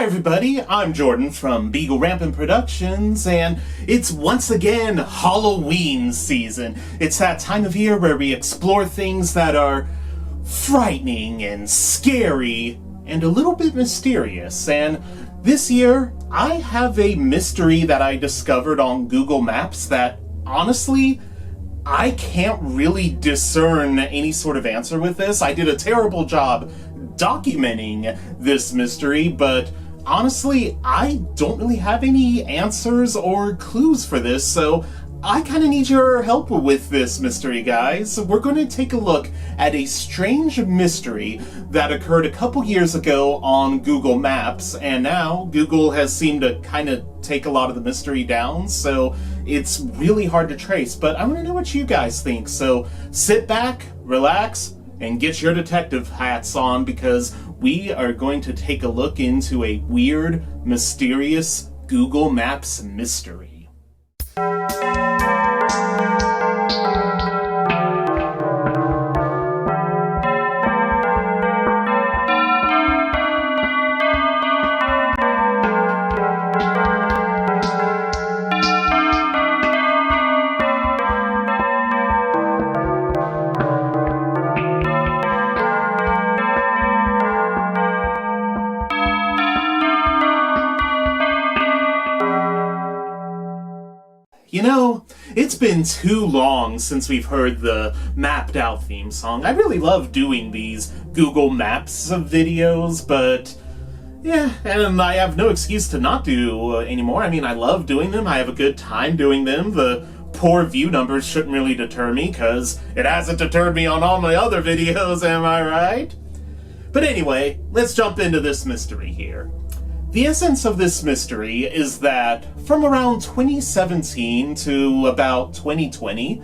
Hi everybody, I'm Jordan from Beagle Rampant Productions, and it's once again Halloween season. It's that time of year where we explore things that are frightening and scary and a little bit mysterious. And this year, I have a mystery that I discovered on Google Maps that, honestly, I can't really discern any sort of answer with this. I did a terrible job documenting this mystery, but honestly, I don't really have any answers or clues for this, so I kind of need your help with this mystery, guys. We're going to take a look at a strange mystery that occurred a couple years ago on Google Maps, and now Google has seemed to kind of take a lot of the mystery down, so it's really hard to trace. But I want to know what you guys think, so sit back, relax, and get your detective hats on, because we are going to take a look into a weird, mysterious Google Maps mystery. You know, it's been too long since we've heard the Mapped Out theme song. I really love doing these Google Maps videos, but yeah, and I have no excuse to not do anymore. I mean, I love doing them. I have a good time doing them. The poor view numbers shouldn't really deter me, because it hasn't deterred me on all my other videos, am I right? But anyway, let's jump into this mystery here. The essence of this mystery is that from around 2017 to about 2020,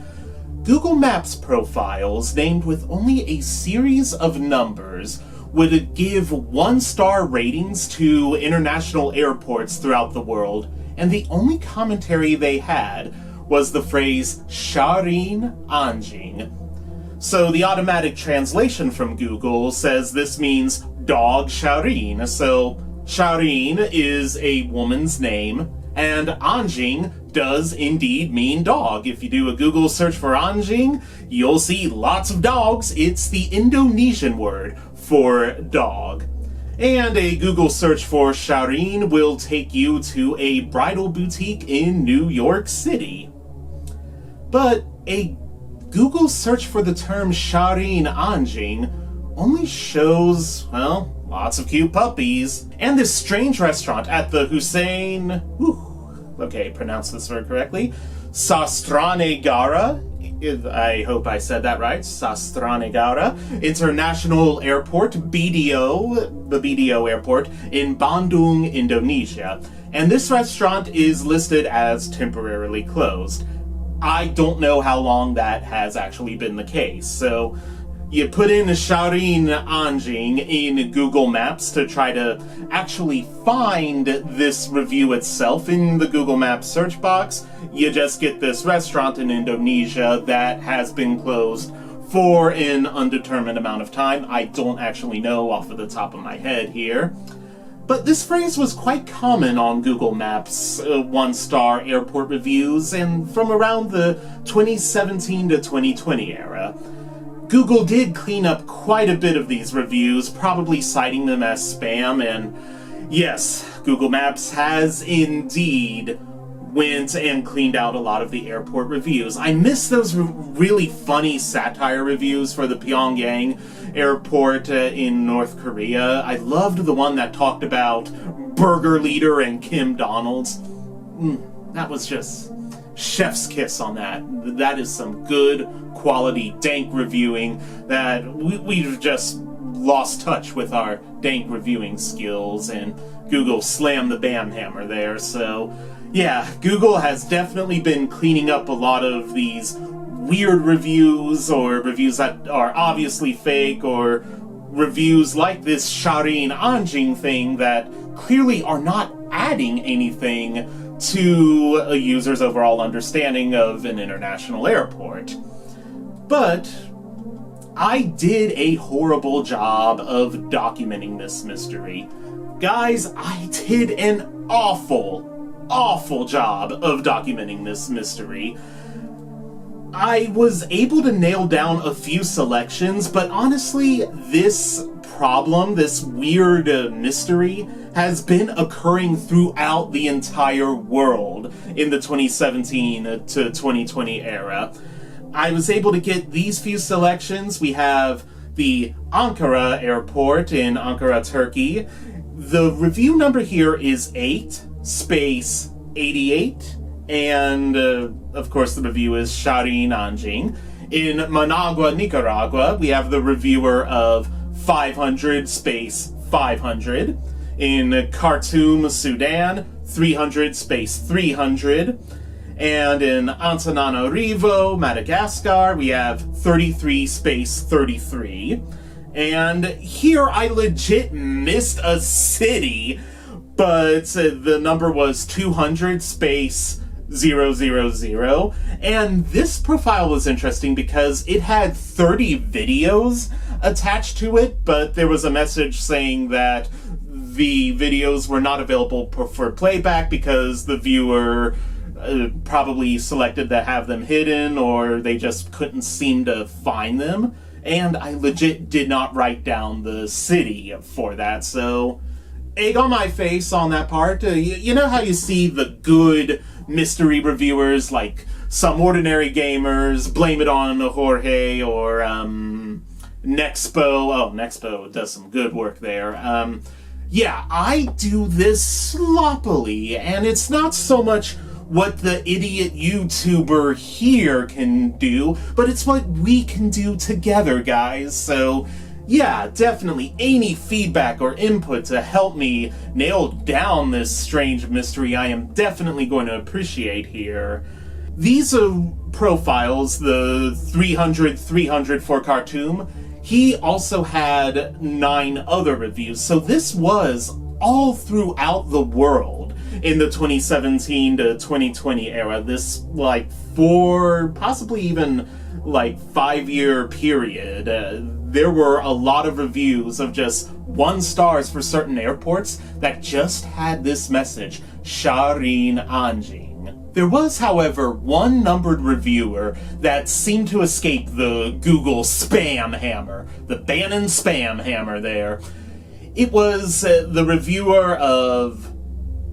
Google Maps profiles named with only a series of numbers would give 1-star ratings to international airports throughout the world, and the only commentary they had was the phrase Shareen Anjing. So the automatic translation from Google says this means dog Shareen, so Shareen is a woman's name, and Anjing does indeed mean dog. If you do a Google search for Anjing, you'll see lots of dogs. It's the Indonesian word for dog. And a Google search for Shareen will take you to a bridal boutique in New York City. But a Google search for the term Shareen Anjing only shows, well, lots of cute puppies, and this strange restaurant at the Hussein, pronounce this word correctly, Sastranegara, I hope I said that right, Sastranegara International Airport, BDO, the BDO airport, in Bandung, Indonesia. And this restaurant is listed as temporarily closed. I don't know how long that has actually been the case, so you put in Shareen Anjing in Google Maps to try to actually find this review itself in the Google Maps search box. You just get this restaurant in Indonesia that has been closed for an undetermined amount of time. I don't actually know off of the top of my head here. But this phrase was quite common on Google Maps 1-star airport reviews, and from around the 2017 to 2020 era. Google did clean up quite a bit of these reviews, probably citing them as spam, and yes, Google Maps has indeed went and cleaned out a lot of the airport reviews. I miss those really funny satire reviews for the Pyongyang airport in North Korea. I loved the one that talked about Burger Leader and Kim Donald's. That was just chef's kiss on that. That is some good quality dank reviewing that we've just lost touch with our dank reviewing skills, and Google slammed the bam hammer there. So yeah, Google has definitely been cleaning up a lot of these weird reviews, or reviews that are obviously fake, or reviews like this Shareen Anjing thing that clearly are not adding anything to a user's overall understanding of an international airport. But I did a horrible job of documenting this mystery. Guys, I did an awful job of documenting this mystery. I was able to nail down a few selections, but honestly, this problem, this weird mystery, has been occurring throughout the entire world in the 2017 to 2020 era. I was able to get these few selections. We have the Ankara airport in Ankara, Turkey. The review number here is 8-88, and of course the review is Shareen Anjing. In Managua, Nicaragua, we have the reviewer of 500-500. In Khartoum, Sudan, 300-300. And in Antananarivo, Madagascar, we have 33-33. And here I legit missed a city, but the number was 200-000. And this profile was interesting because it had 30 videos attached to it, but there was a message saying that the videos were not available for playback because the viewer probably selected to have them hidden, or they just couldn't seem to find them. And I legit did not write down the city for that, so egg on my face on that part. You know how you see the good mystery reviewers, like Some Ordinary Gamers, Blame It on Jorge, or Nexpo. Oh, Nexpo does some good work there. Yeah, I do this sloppily, and it's not so much what the idiot YouTuber here can do, but it's what we can do together, guys. So yeah, definitely any feedback or input to help me nail down this strange mystery I am definitely going to appreciate here. These profiles, the 300 for Khartoum, he also had 9 other reviews, so this was all throughout the world in the 2017 to 2020 era. This, like, 4, possibly even, like, 5-year period. There were a lot of reviews of just 1 stars for certain airports that just had this message, Shareen Anjing. There was, however, one numbered reviewer that seemed to escape the Google spam hammer, the Bannon spam hammer there. It was the reviewer of...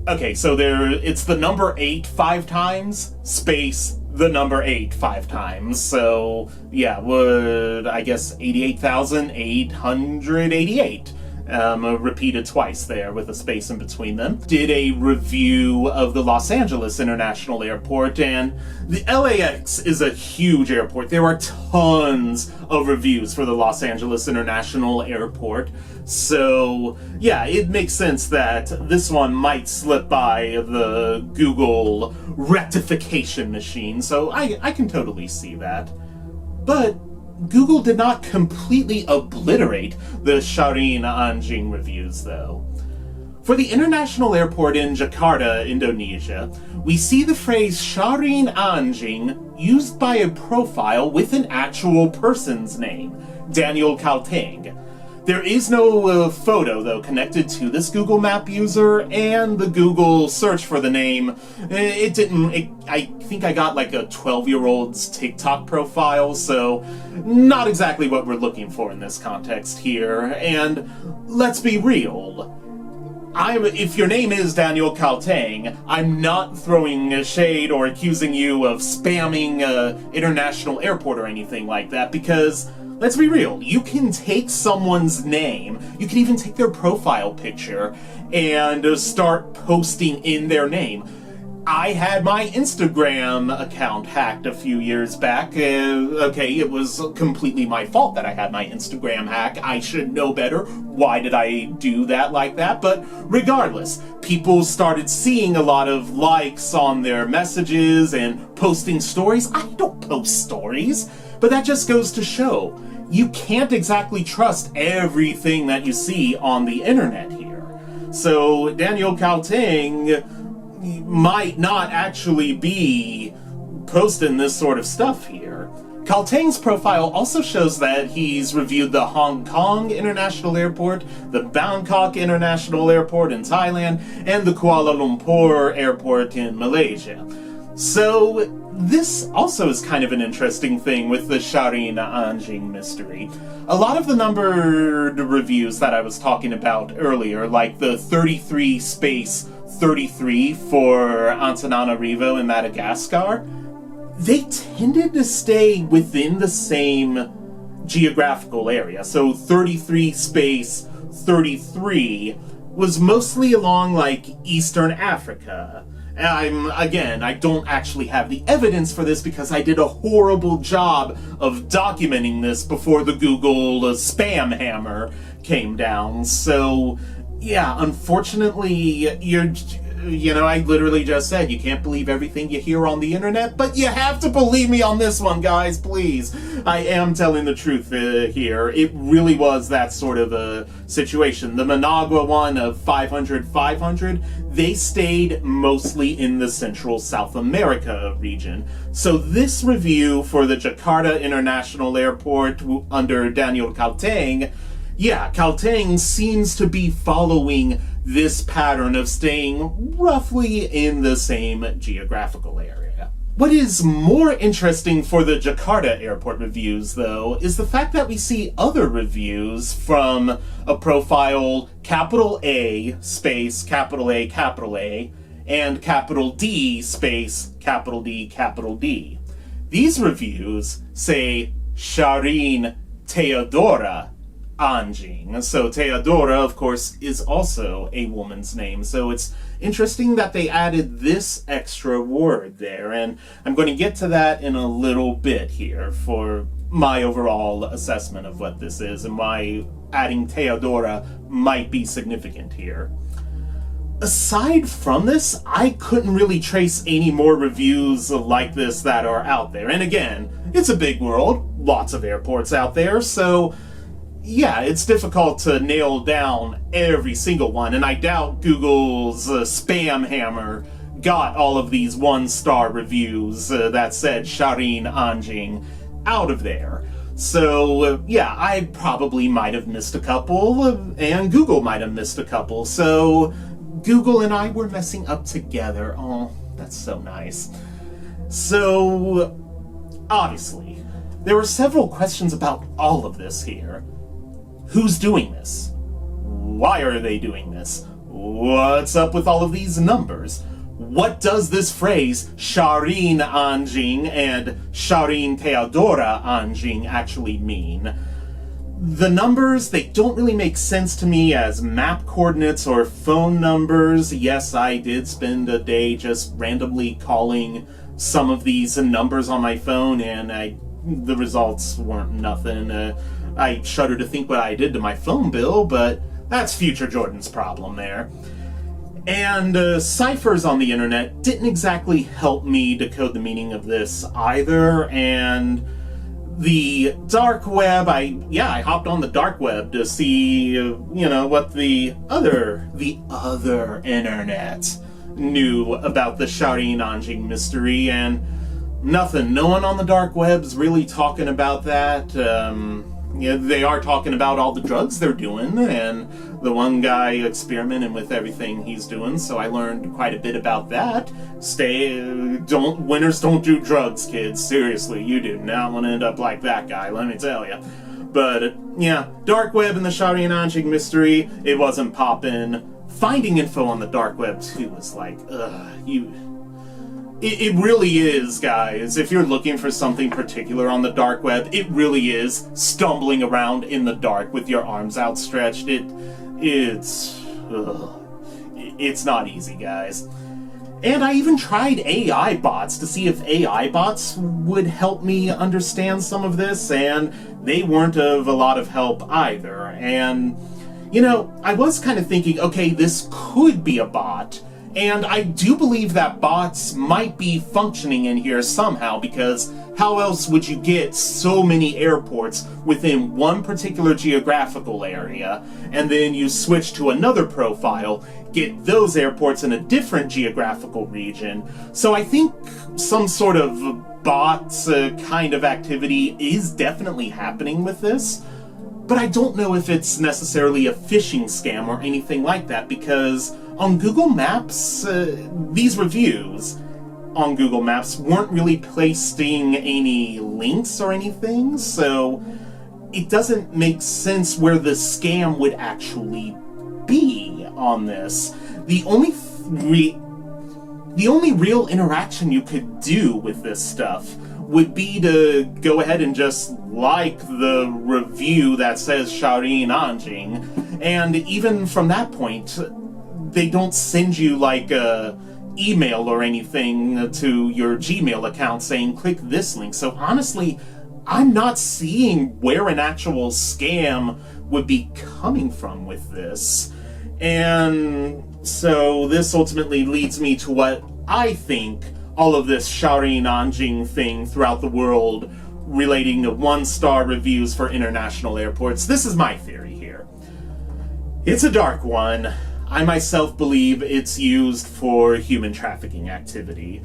Okay, so it's the number 8 5 times, space the number 8 5 times. So, yeah, I guess 88,888. Repeated twice there with a space in between them. Did a review of the Los Angeles International Airport, and the LAX is a huge airport. There are tons of reviews for the Los Angeles International Airport. So, yeah, it makes sense that this one might slip by the Google rectification machine, so I can totally see that. But Google did not completely obliterate the Shareen Anjing reviews, though. For the international airport in Jakarta, Indonesia, we see the phrase Shareen Anjing used by a profile with an actual person's name, Daniel Kalteng. There is no photo, though, connected to this Google Map user, and the Google search for the name, I think I got like a 12-year-old's TikTok profile, so not exactly what we're looking for in this context here. And let's be real. If your name is Daniel Kalteng, I'm not throwing shade or accusing you of spamming international airport or anything like that, because let's be real, you can take someone's name, you can even take their profile picture, and start posting in their name. I had my Instagram account hacked a few years back. Okay, it was completely my fault that I had my Instagram hacked. I should know better. Why did I do that like that? But regardless, people started seeing a lot of likes on their messages and posting stories. I don't post stories, but that just goes to show you can't exactly trust everything that you see on the internet here. So Daniel Kalteng might not actually be posting this sort of stuff here. Kalteng's profile also shows that he's reviewed the Hong Kong International Airport, the Bangkok International Airport in Thailand, and the Kuala Lumpur Airport in Malaysia. So this also is kind of an interesting thing with the Shareen Anjing mystery. A lot of the numbered reviews that I was talking about earlier, like the 33 space 33 for Antananarivo in Madagascar, they tended to stay within the same geographical area. So 33 space 33 was mostly along like Eastern Africa. I don't actually have the evidence for this because I did a horrible job of documenting this before the Google spam hammer came down. So yeah, unfortunately, I literally just said you can't believe everything you hear on the internet, but you have to believe me on this one, guys, please. I am telling the truth here. It really was that sort of a situation. The Managua one of 500, they stayed mostly in the Central South America region. So this review for the Jakarta International Airport under Daniel Kalteng, yeah, Kalteng seems to be following this pattern of staying roughly in the same geographical area. What is more interesting for the Jakarta airport reviews, though, is the fact that we see other reviews from a profile capital A space capital A, and capital D space capital D, capital D. These reviews say Shareen Theodora Anjing. So Theodora, of course, is also a woman's name. So it's interesting that they added this extra word there, and I'm going to get to that in a little bit here for my overall assessment of what this is and why adding Theodora might be significant here. Aside from this, I couldn't really trace any more reviews like this that are out there. And again, it's a big world, lots of airports out there, so yeah, it's difficult to nail down every single one, and I doubt Google's spam hammer got all of these one-star reviews that said Shareen Anjing out of there. So, yeah, I probably might have missed a couple, and Google might have missed a couple, so Google and I were messing up together. Oh, that's so nice. So, obviously, there were several questions about all of this here. Who's doing this? Why are they doing this? What's up with all of these numbers? What does this phrase, Shareen Anjing and Shareen Theodora Anjing, actually mean? The numbers, they don't really make sense to me as map coordinates or phone numbers. Yes, I did spend a day just randomly calling some of these numbers on my phone, and the results weren't nothing. I shudder to think what I did to my phone bill, but that's future Jordan's problem there. And ciphers on the internet didn't exactly help me decode the meaning of this either, and the dark web, I hopped on the dark web to see, what the other internet knew about the Shareen Anjing mystery, and nothing. No one on the dark web's really talking about that. They are talking about all the drugs they're doing, and the one guy experimenting with everything he's doing, so I learned quite a bit about that. Winners don't do drugs, kids. Seriously, you do not want to end up like that guy, let me tell you. But, dark web and the Shareen Anjing mystery, it wasn't popping. Finding info on the dark web, too, was like, It really is, guys. If you're looking for something particular on the dark web, it really is stumbling around in the dark with your arms outstretched. It's not easy, guys. And I even tried AI bots to see if AI bots would help me understand some of this, and they weren't of a lot of help either. And, I was kind of thinking, okay, this could be a bot. And I do believe that bots might be functioning in here somehow, because how else would you get so many airports within one particular geographical area, and then you switch to another profile, get those airports in a different geographical region? So I think some sort of bot kind of activity is definitely happening with this, but I don't know if it's necessarily a phishing scam or anything like that, because on Google Maps, these reviews on Google Maps weren't really pasting any links or anything, so it doesn't make sense where the scam would actually be on this. The only real interaction you could do with this stuff would be to go ahead and just like the review that says Shareen Anjing, and even from that point, they don't send you like a email or anything to your Gmail account saying click this link. So honestly, I'm not seeing where an actual scam would be coming from with this. And so this ultimately leads me to what I think all of this Shareen Anjing thing throughout the world relating to 1-star reviews for international airports. This is my theory here. It's a dark one. I myself believe it's used for human trafficking activity.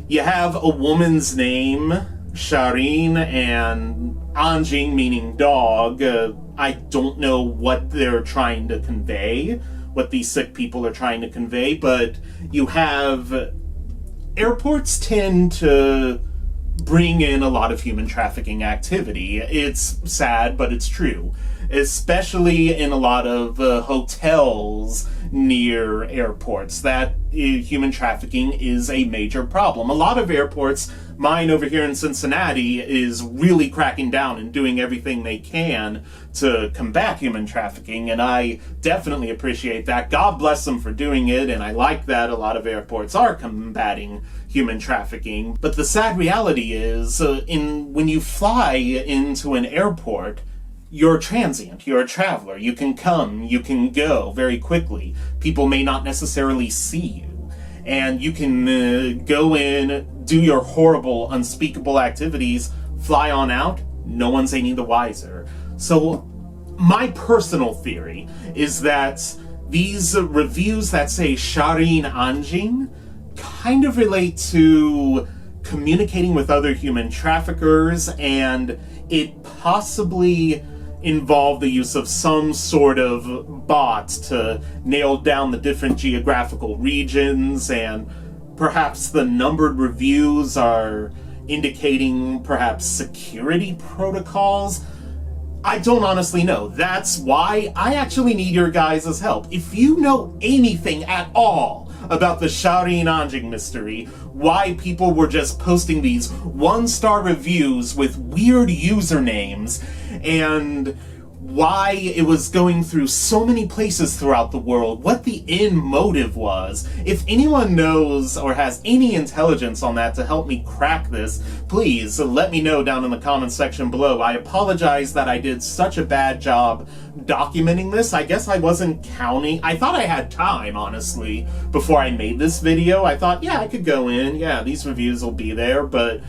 You have a woman's name, Shareen, and Anjing meaning dog. I don't know what they're trying to convey, what these sick people are trying to convey, but you have... Airports tend to bring in a lot of human trafficking activity. It's sad, but it's true. Especially in a lot of hotels near airports, that human trafficking is a major problem. A lot of airports, mine over here in Cincinnati, is really cracking down and doing everything they can to combat human trafficking, and I definitely appreciate that. God bless them for doing it, and I like that a lot of airports are combating human trafficking. But the sad reality is, when you fly into an airport, you're transient, you're a traveler. You can come, you can go very quickly. People may not necessarily see you. And you can go in, do your horrible, unspeakable activities, fly on out, no one's any the wiser. So my personal theory is that these reviews that say Shareen Anjing kind of relate to communicating with other human traffickers, and it possibly involve the use of some sort of bot to nail down the different geographical regions, and perhaps the numbered reviews are indicating perhaps security protocols. I don't honestly know. That's why I actually need your guys' help. If you know anything at all about the Shareen Anjing mystery, why people were just posting these 1-star reviews with weird usernames, and why it was going through so many places throughout the world, what the end motive was. If anyone knows or has any intelligence on that to help me crack this, please let me know down in the comments section below. I apologize that I did such a bad job documenting this. I guess I wasn't counting. I thought I had time, honestly, before I made this video. I thought, yeah, I could go in, yeah, these reviews will be there, but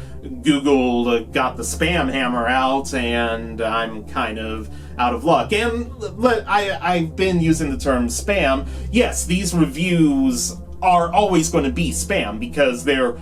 Google got the spam hammer out, and I'm kind of out of luck. And I've been using the term spam. Yes, these reviews are always going to be spam because they're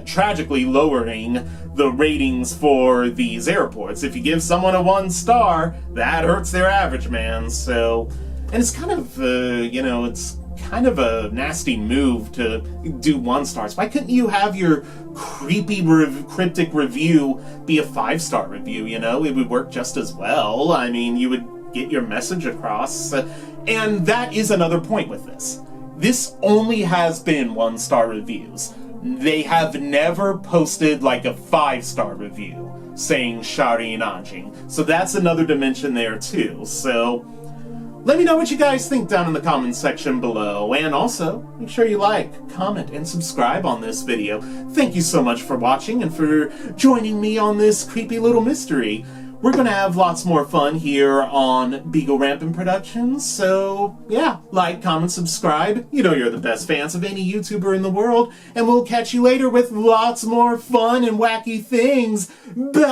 tragically lowering the ratings for these airports. If you give someone a 1-star, that hurts their average, man. So, and it's kind of, it's kind of a nasty move to do 1-stars. Why couldn't you have your creepy cryptic review be a 5-star review? It would work just as well. I mean, you would get your message across. And that is another point with this. This only has been 1-star reviews. They have never posted like a 5-star review saying Shareen Anjing. So that's another dimension there too. So let me know what you guys think down in the comments section below, and also make sure you like, comment, and subscribe on this video. Thank you so much for watching and for joining me on this creepy little mystery. We're gonna have lots more fun here on Beagle Rampant Productions, so yeah, like, comment, subscribe. You know you're the best fans of any YouTuber in the world, and we'll catch you later with lots more fun and wacky things. Bye!